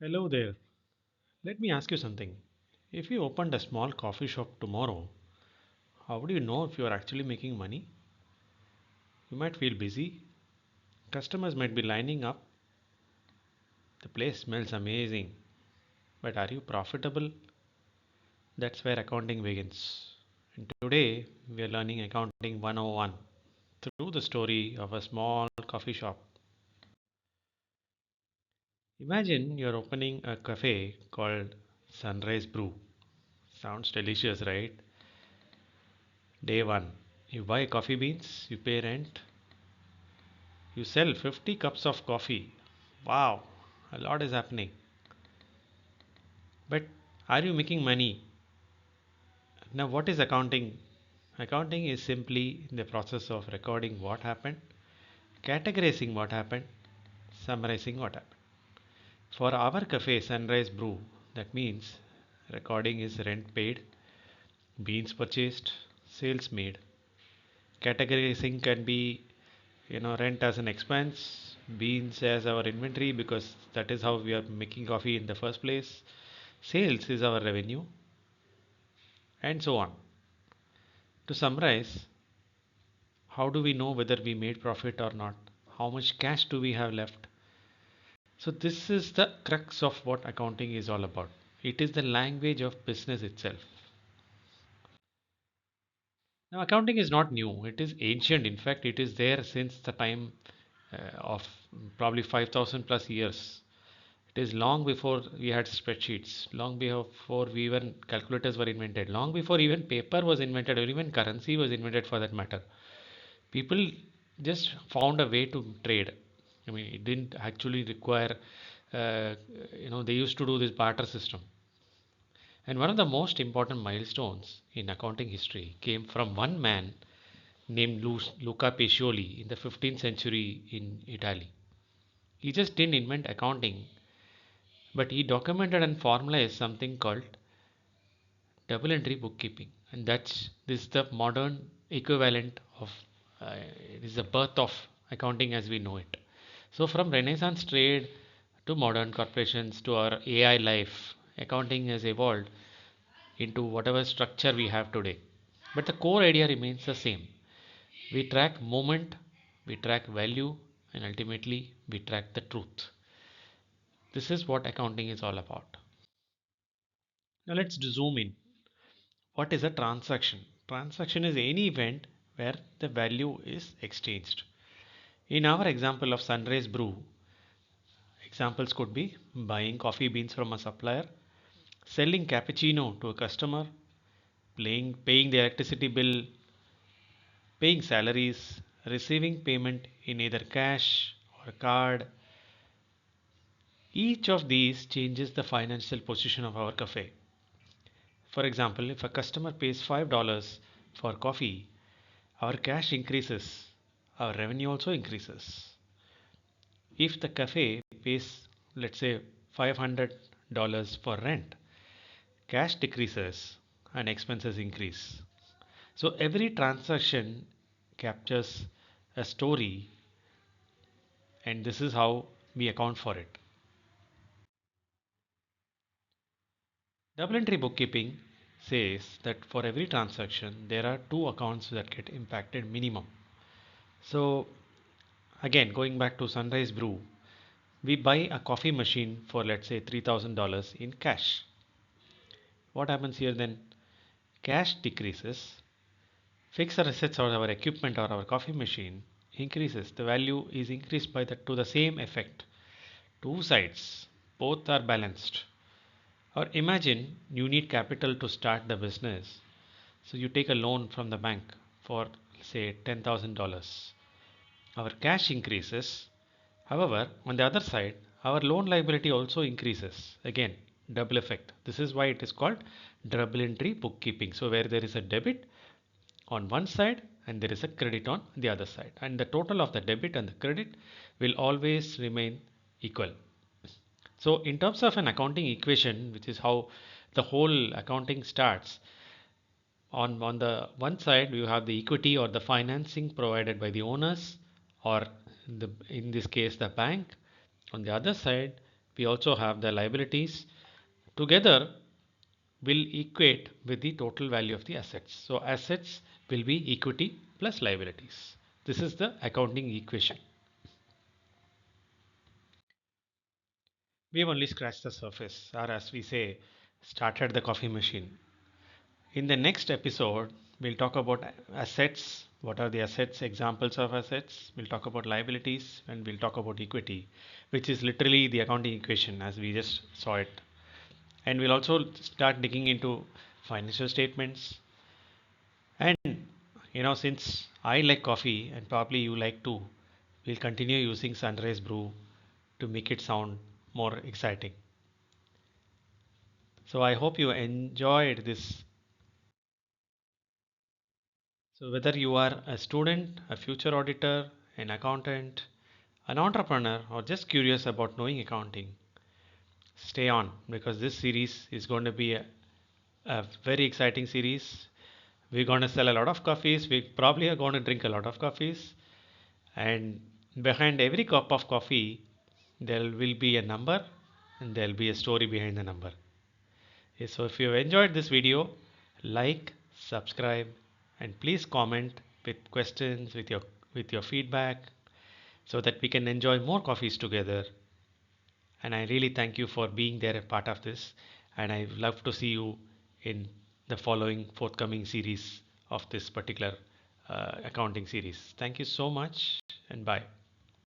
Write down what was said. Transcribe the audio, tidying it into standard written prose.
Hello there. Let me ask you something. If you opened a small coffee shop tomorrow, how would you know if you are actually making money? You might feel busy. Customers might be lining up. The place smells amazing. But are you profitable? That's where accounting begins. And today we are learning Accounting 101 through the story of a small coffee shop. Imagine you're opening a cafe called Sunrise Brew. Sounds delicious, right? Day 1. You buy coffee beans, you pay rent, you sell 50 cups of coffee. Wow, a lot is happening. But are you making money? Now, what is accounting? Accounting is simply the process of recording what happened, categorizing what happened, summarizing what happened. For our cafe, Sunrise Brew, that means recording is rent paid, beans purchased, sales made. Categorizing can be rent as an expense, beans as our inventory because that is how we are making coffee in the first place, sales is our revenue, and so on. To summarize, how do we know whether we made profit or not? How much cash do we have left? So this is the crux of what accounting is all about. It is the language of business itself. Now accounting is not new, it is ancient. In fact, it is there since the time of probably 5000 plus years. It is long before we had spreadsheets, long before we even calculators were invented, long before even paper was invented, or even currency was invented for that matter. People just found a way to trade. I mean, it didn't actually require, uh, they used to do this barter system. And one of the most important milestones in accounting history came from one man named Luca Pacioli in the 15th century in Italy. He just didn't invent accounting, but he documented and formalized something called double entry bookkeeping, and that's this is the modern equivalent of it is the birth of accounting as we know it. So from Renaissance trade to modern corporations to our AI life, accounting has evolved into whatever structure we have today. But the core idea remains the same. We track movement, we track value, and ultimately we track the truth. This is what accounting is all about. Now let's zoom in. What is a transaction? Transaction is any event where the value is exchanged. In our example of Sunrise Brew, examples could be buying coffee beans from a supplier, selling cappuccino to a customer, paying the electricity bill, paying salaries, receiving payment in either cash or card. Each of these changes the financial position of our cafe. For example, if a customer pays $5 for coffee, our cash increases, our revenue also increases. If the cafe pays, let's say, $500 for rent, cash decreases and expenses increase. So every transaction captures a story, and this is how we account for it. Double entry bookkeeping says that for every transaction, there are two accounts that get impacted minimum. So again, going back to Sunrise Brew, we buy a coffee machine for let's say $3,000 in cash. What happens here then? Cash decreases, fixed assets or our equipment or our coffee machine increases. The value is increased by the to the same effect. Two sides, both are balanced. Or imagine you need capital to start the business. So you take a loan from the bank for say $10,000. Our cash increases. However, on the other side, our loan liability also increases. Again, double effect. This is why it is called double entry bookkeeping. So where there is a debit on one side and there is a credit on the other side, and the total of the debit and the credit will always remain equal. So in terms of an accounting equation, which is how the whole accounting starts, on the one side you have the equity or the financing provided by the owners, or in this case the bank. On the other side We also have the liabilities. Together will equate with the total value of the assets. So assets will be equity plus liabilities. This is the accounting equation. We've only scratched the surface, or as we say, started the coffee machine. In the next episode, we'll talk about assets. What are the assets, examples of assets? We'll talk about liabilities, and we'll talk about equity, which is literally the accounting equation as we just saw it. And we'll also start digging into financial statements. And since I like coffee and probably you like too, we'll continue using Sunrise Brew to make it sound more exciting. So I hope you enjoyed this. So whether you are a student, a future auditor, an accountant, an entrepreneur, or just curious about knowing accounting, stay on because this series is going to be a very exciting series. We're going to sell a lot of coffees. We probably are going to drink a lot of coffees. And behind every cup of coffee, there will be a number and there will be a story behind the number. Okay, so if you enjoyed this video, like, subscribe, and please comment with questions, with your feedback, so that we can enjoy more coffees together. And I really thank you for being there a part of this. And I love to see you in the following forthcoming series of this particular accounting series. Thank you so much and bye.